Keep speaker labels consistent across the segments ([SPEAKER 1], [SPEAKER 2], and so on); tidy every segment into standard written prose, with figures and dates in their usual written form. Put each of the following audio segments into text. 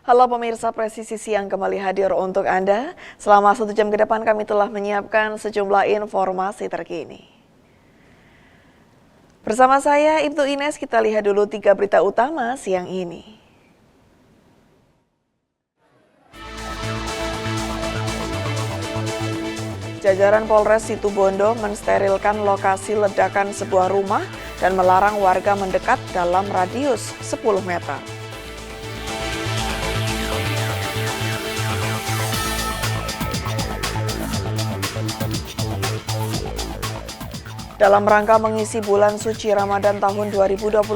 [SPEAKER 1] Halo pemirsa, Presisi Siang kembali hadir untuk Anda. Selama 1 jam ke depan kami telah menyiapkan sejumlah informasi terkini. Bersama saya Ibtu Ines, kita lihat dulu 3 berita utama siang ini. Jajaran Polres Situbondo mensterilkan lokasi ledakan sebuah rumah dan melarang warga mendekat dalam radius 10 meter. Dalam rangka mengisi bulan suci Ramadan tahun 2026,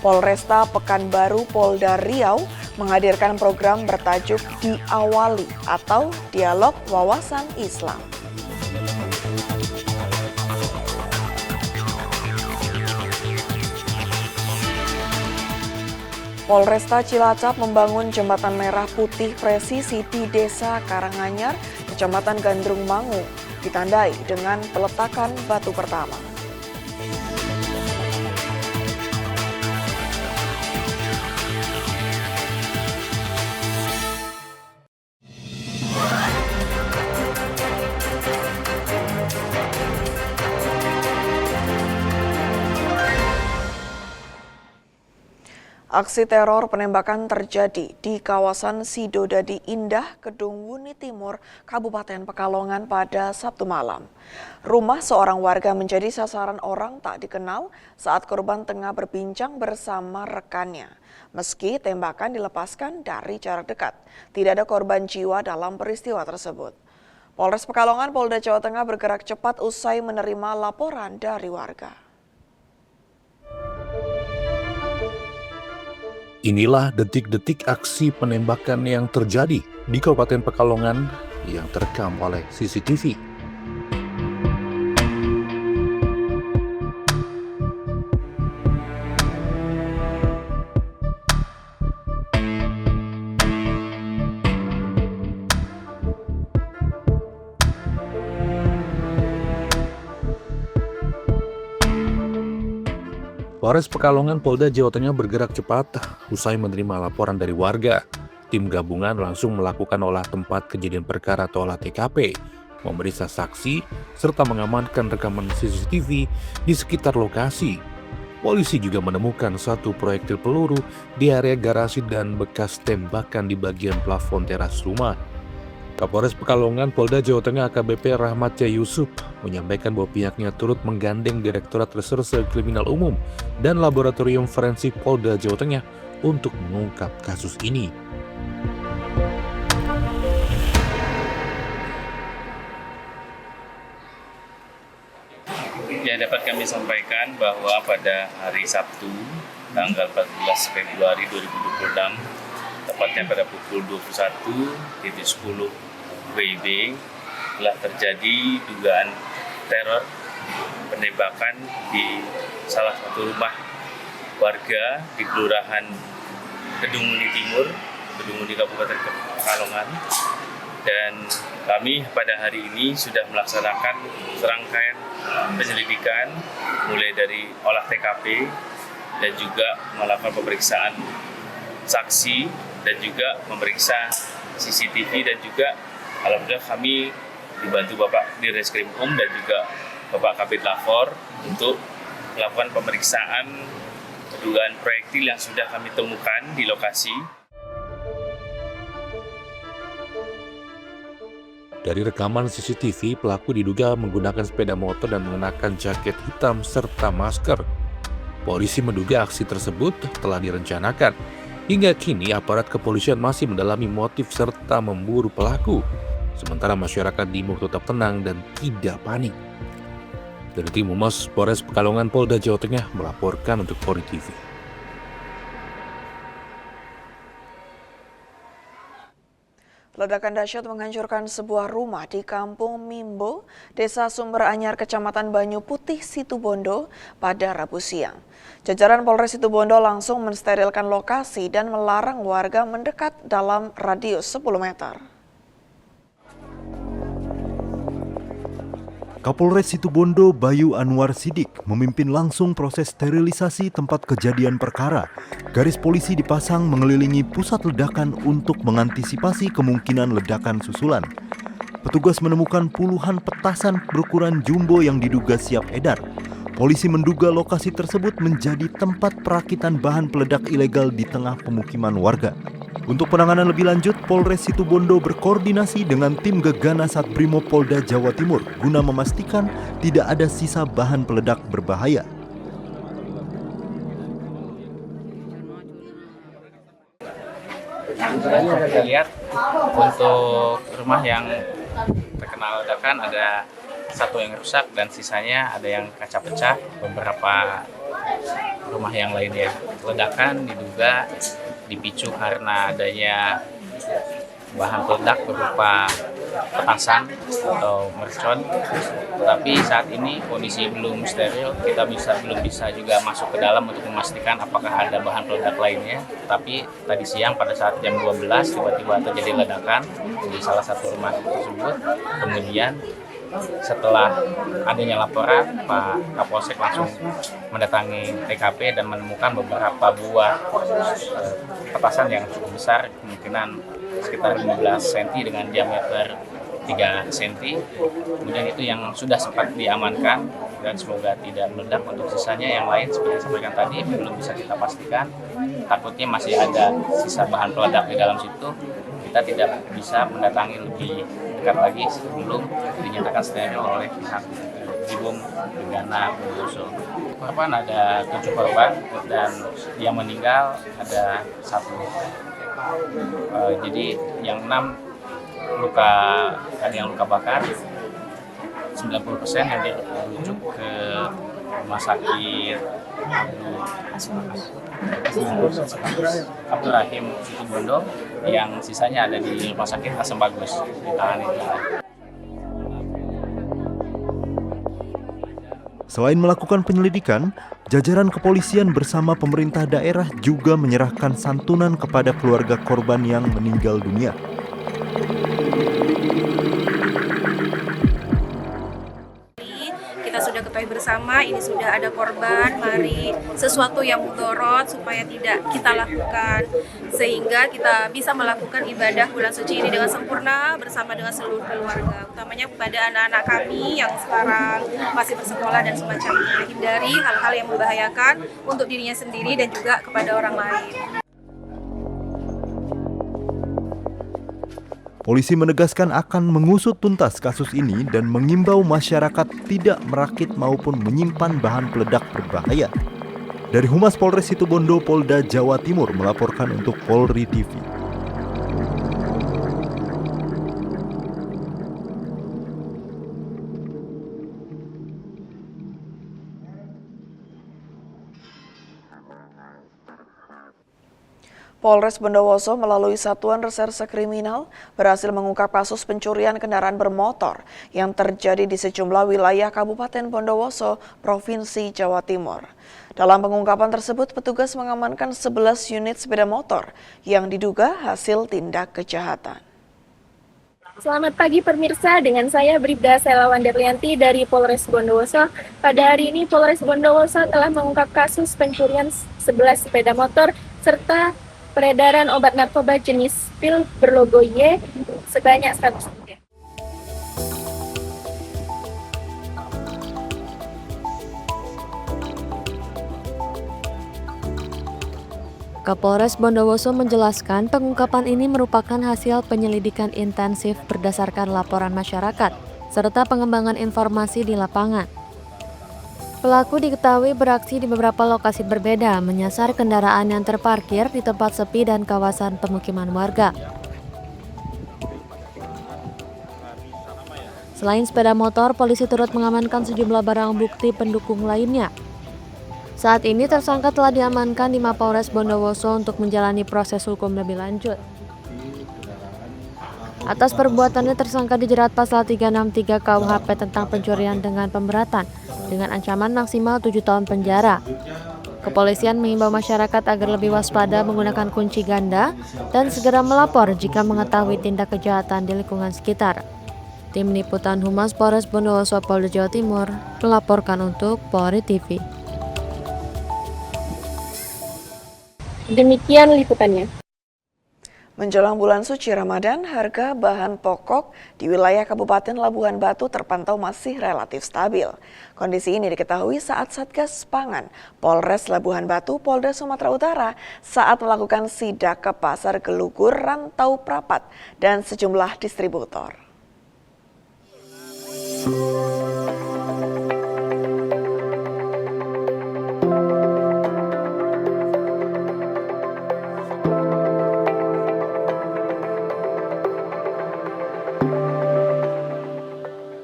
[SPEAKER 1] Polresta Pekanbaru Polda Riau menghadirkan program bertajuk Diawali atau Dialog Wawasan Islam. Polresta Cilacap membangun jembatan merah putih presisi di Desa Karanganyar, Kecamatan Gandrung Mangu, ditandai dengan peletakan batu pertama. Aksi teror penembakan terjadi di kawasan Sidodadi Indah, Kedung Wuni Timur, Kabupaten Pekalongan pada Sabtu malam. Rumah seorang warga menjadi sasaran orang tak dikenal saat korban tengah berbincang bersama rekannya. Meski tembakan dilepaskan dari jarak dekat, tidak ada korban jiwa dalam peristiwa tersebut. Polres Pekalongan, Polda Jawa Tengah bergerak cepat usai menerima laporan dari warga.
[SPEAKER 2] Inilah detik-detik aksi penembakan yang terjadi di Kabupaten Pekalongan yang terekam oleh CCTV. Polres Pekalongan Polda Jawa Tengah bergerak cepat usai menerima laporan dari warga. Tim gabungan langsung melakukan olah tempat kejadian perkara atau olah TKP, memeriksa saksi, serta mengamankan rekaman CCTV di sekitar lokasi. Polisi juga menemukan satu proyektil peluru di area garasi dan bekas tembakan di bagian plafon teras rumah. Kapolres Pekalongan Polda Jawa Tengah AKBP Rahmat Jaya Yusuf menyampaikan bahwa pihaknya turut menggandeng Direktorat Reserse Kriminal Umum dan Laboratorium Forensik Polda Jawa Tengah untuk mengungkap kasus ini.
[SPEAKER 3] Ya, dapat kami sampaikan bahwa pada hari Sabtu, tanggal 14 Februari 2026, tepatnya pada pukul 21.10 WIB, telah terjadi dugaan teror penembakan di salah satu rumah warga di Kelurahan Kedung Wuni Timur, Kedung Wuni Kabupaten Pekalongan. Dan kami pada hari ini sudah melaksanakan serangkaian penyelidikan mulai dari olah TKP dan juga melakukan pemeriksaan saksi dan juga memeriksa CCTV, dan juga alhamdulillah kami dibantu Bapak Direskrim dan juga Bapak Kabid Lafor untuk melakukan pemeriksaan dugaan proyektil yang sudah kami temukan di lokasi.
[SPEAKER 2] Dari rekaman CCTV, pelaku diduga menggunakan sepeda motor dan mengenakan jaket hitam serta masker. Polisi menduga aksi tersebut telah direncanakan. Hingga kini aparat kepolisian masih mendalami motif serta memburu pelaku. Sementara masyarakat diimbau tetap tenang dan tidak panik. Dari tim Humas Polres Pekalongan Polda Jawa Tengah melaporkan untuk Polri TV.
[SPEAKER 1] Ledakan dahsyat menghancurkan sebuah rumah di Kampung Mimbo, Desa Sumber Anyar, Kecamatan Banyu Putih, Situbondo pada Rabu siang. Jajaran Polres Situbondo langsung mensterilkan lokasi dan melarang warga mendekat dalam radius 10 meter.
[SPEAKER 4] Kapolres Situbondo Bayu Anwar Sidik memimpin langsung proses sterilisasi tempat kejadian perkara. Garis polisi dipasang mengelilingi pusat ledakan untuk mengantisipasi kemungkinan ledakan susulan. Petugas menemukan puluhan petasan berukuran jumbo yang diduga siap edar. Polisi menduga lokasi tersebut menjadi tempat perakitan bahan peledak ilegal di tengah pemukiman warga. Untuk penanganan lebih lanjut, Polres Situbondo berkoordinasi dengan tim Gegana Satbrimob Polda Jawa Timur guna memastikan tidak ada sisa bahan peledak berbahaya.
[SPEAKER 3] Kita lihat untuk rumah yang terkena ledakan ada satu yang rusak dan sisanya ada yang kaca pecah. Beberapa rumah yang lainnya ledakan diduga dipicu karena adanya bahan peledak berupa petasan atau mercon. Tapi saat ini kondisi belum steril, kita belum bisa juga masuk ke dalam untuk memastikan apakah ada bahan peledak lainnya. Tapi tadi siang pada saat jam 12 tiba-tiba terjadi ledakan di salah satu rumah tersebut. Kemudian setelah adanya laporan, Pak Kapolsek langsung mendatangi TKP dan menemukan beberapa buah petasan yang cukup besar, kemungkinan sekitar 15 cm dengan diameter 3 cm. Kemudian itu yang sudah sempat diamankan dan semoga tidak meledak. Untuk sisanya yang lain seperti yang disampaikan tadi belum bisa kita pastikan. Takutnya masih ada sisa bahan peledak di dalam situ. Kita tidak bisa mendatangi lebih dekat lagi sebelum dinyatakan steril oleh pihak Brimob Gegana Bondowoso. Korban ada 7 korban dan yang meninggal ada 1. Jadi yang 6 ada yang luka bakar, 90% yang dirujuk ke rumah sakit Abdul Rahim Situbondo, yang sisanya ada di rumah sakit Asem Bagus ditangani.
[SPEAKER 4] Selain melakukan penyelidikan, jajaran kepolisian bersama pemerintah daerah juga menyerahkan santunan kepada keluarga korban yang meninggal dunia.
[SPEAKER 5] Kita sudah ketahui bersama ini sudah ada korban, mari sesuatu yang mudorot supaya tidak kita lakukan, sehingga kita bisa melakukan ibadah bulan suci ini dengan sempurna bersama dengan seluruh keluarga, utamanya kepada anak-anak kami yang sekarang masih bersekolah dan semacamnya. Hindari hal-hal yang membahayakan untuk dirinya sendiri dan juga kepada orang lain.
[SPEAKER 4] Polisi menegaskan akan mengusut tuntas kasus ini dan mengimbau masyarakat tidak merakit maupun menyimpan bahan peledak berbahaya. Dari Humas Polres Situbondo Polda Jawa Timur melaporkan untuk Polri TV.
[SPEAKER 1] Polres Bondowoso melalui Satuan Reserse Kriminal berhasil mengungkap kasus pencurian kendaraan bermotor yang terjadi di sejumlah wilayah Kabupaten Bondowoso, Provinsi Jawa Timur. Dalam pengungkapan tersebut, petugas mengamankan 11 unit sepeda motor yang diduga hasil tindak kejahatan.
[SPEAKER 6] Selamat pagi pemirsa, dengan saya Bribda Selawan Derlianti dari Polres Bondowoso. Pada hari ini Polres Bondowoso telah mengungkap kasus pencurian 11 sepeda motor serta peredaran obat narkoba jenis pil berlogo Y sebanyak 103.
[SPEAKER 7] Kapolres Bondowoso menjelaskan pengungkapan ini merupakan hasil penyelidikan intensif berdasarkan laporan masyarakat serta pengembangan informasi di lapangan. Pelaku diketahui beraksi di beberapa lokasi berbeda, menyasar kendaraan yang terparkir di tempat sepi dan kawasan pemukiman warga. Selain sepeda motor, polisi turut mengamankan sejumlah barang bukti pendukung lainnya. Saat ini tersangka telah diamankan di Mapolres Bondowoso untuk menjalani proses hukum lebih lanjut. Atas perbuatannya tersangka dijerat pasal 363 KUHP tentang pencurian dengan pemberatan dengan ancaman maksimal 7 tahun penjara. Kepolisian mengimbau masyarakat agar lebih waspada menggunakan kunci ganda dan segera melapor jika mengetahui tindak kejahatan di lingkungan sekitar. Tim Liputan Humas Polres Bondowoso Polda Jawa Timur melaporkan untuk Polri TV.
[SPEAKER 6] Demikian liputannya.
[SPEAKER 1] Menjelang bulan suci Ramadan, harga bahan pokok di wilayah Kabupaten Labuhan Batu terpantau masih relatif stabil. Kondisi ini diketahui saat Satgas Pangan Polres Labuhan Batu, Polda Sumatera Utara saat melakukan sidak ke Pasar Gelugur, Rantau Prapat, dan sejumlah distributor.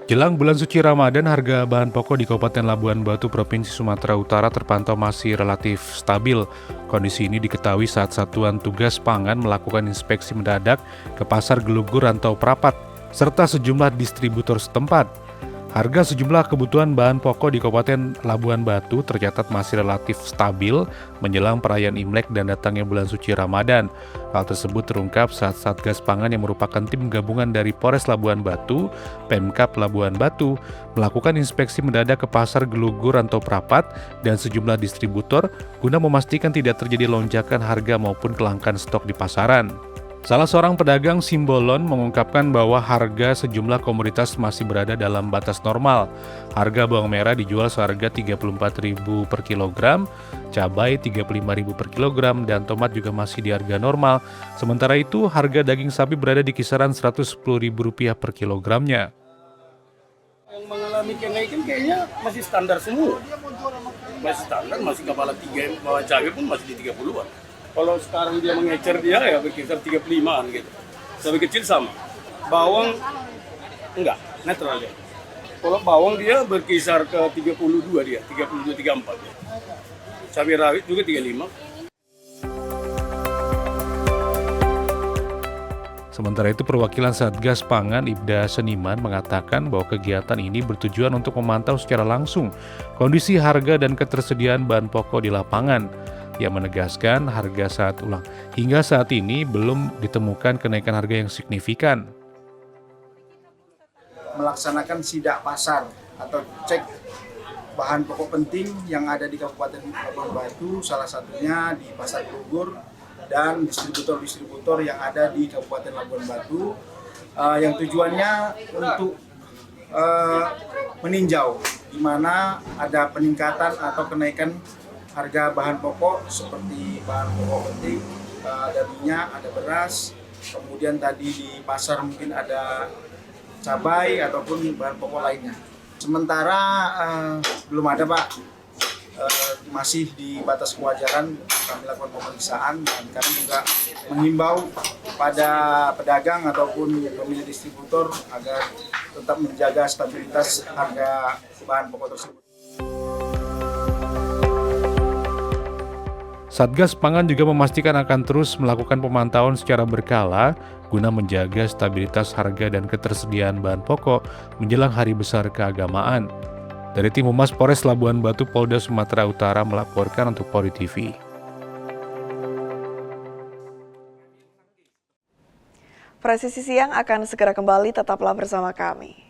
[SPEAKER 2] Jelang bulan suci Ramadan, harga bahan pokok di Kabupaten Labuhan Batu, Provinsi Sumatera Utara terpantau masih relatif stabil. Kondisi ini diketahui saat Satuan Tugas Pangan melakukan inspeksi mendadak ke Pasar Gelugur Rantau Prapat, serta sejumlah distributor setempat. Harga sejumlah kebutuhan bahan pokok di Kabupaten Labuhan Batu tercatat masih relatif stabil menjelang perayaan Imlek dan datangnya bulan suci Ramadan. Hal tersebut terungkap saat Satgas Pangan yang merupakan tim gabungan dari Polres Labuhan Batu, Pemkab Labuhan Batu, melakukan inspeksi mendadak ke Pasar Gelugur Rantau Prapat dan sejumlah distributor guna memastikan tidak terjadi lonjakan harga maupun kelangkaan stok di pasaran. Salah seorang pedagang Simbolon mengungkapkan bahwa harga sejumlah komoditas masih berada dalam batas normal. Harga bawang merah dijual seharga Rp34.000 per kilogram, cabai Rp35.000 per kilogram, dan tomat juga masih di harga normal. Sementara itu, harga daging sapi berada di kisaran Rp110.000 per kilogramnya.
[SPEAKER 8] Yang mengalami kenaikan kayaknya masih standar semua. Masih standar, masih kepala 3, bawah cabai pun masih di 30-an. Kalau sekarang dia mengecer dia ya berkisar 35-an gitu. Cabai kecil sama. Bawang enggak, netral dia. Kalau bawang dia berkisar ke 32 dia, 32 34 dia. Cabai rawit juga 35.
[SPEAKER 2] Sementara itu, perwakilan Satgas Pangan Ibda Seniman mengatakan bahwa kegiatan ini bertujuan untuk memantau secara langsung kondisi harga dan ketersediaan bahan pokok di lapangan. Yang menegaskan hingga saat ini belum ditemukan kenaikan harga yang signifikan.
[SPEAKER 9] Melaksanakan sidak pasar atau cek bahan pokok penting yang ada di Kabupaten Labuhan Batu, salah satunya di Pasar Gelugur dan distributor-distributor yang ada di Kabupaten Labuhan Batu, yang tujuannya untuk meninjau di mana ada peningkatan atau kenaikan harga bahan pokok seperti bahan pokok penting, ada minyak, ada beras, kemudian tadi di pasar mungkin ada cabai ataupun bahan pokok lainnya. Sementara belum ada Pak, masih di batas kewajaran kami lakukan pemeriksaan dan kami juga menghimbau pada pedagang ataupun pemilik distributor agar tetap menjaga stabilitas harga bahan pokok tersebut.
[SPEAKER 2] Satgas Pangan juga memastikan akan terus melakukan pemantauan secara berkala guna menjaga stabilitas harga dan ketersediaan bahan pokok menjelang hari besar keagamaan. Dari tim Humas Polres Labuhan Batu, Polda Sumatera Utara melaporkan untuk Polri TV.
[SPEAKER 1] Presisi Siang akan segera kembali, tetaplah bersama kami.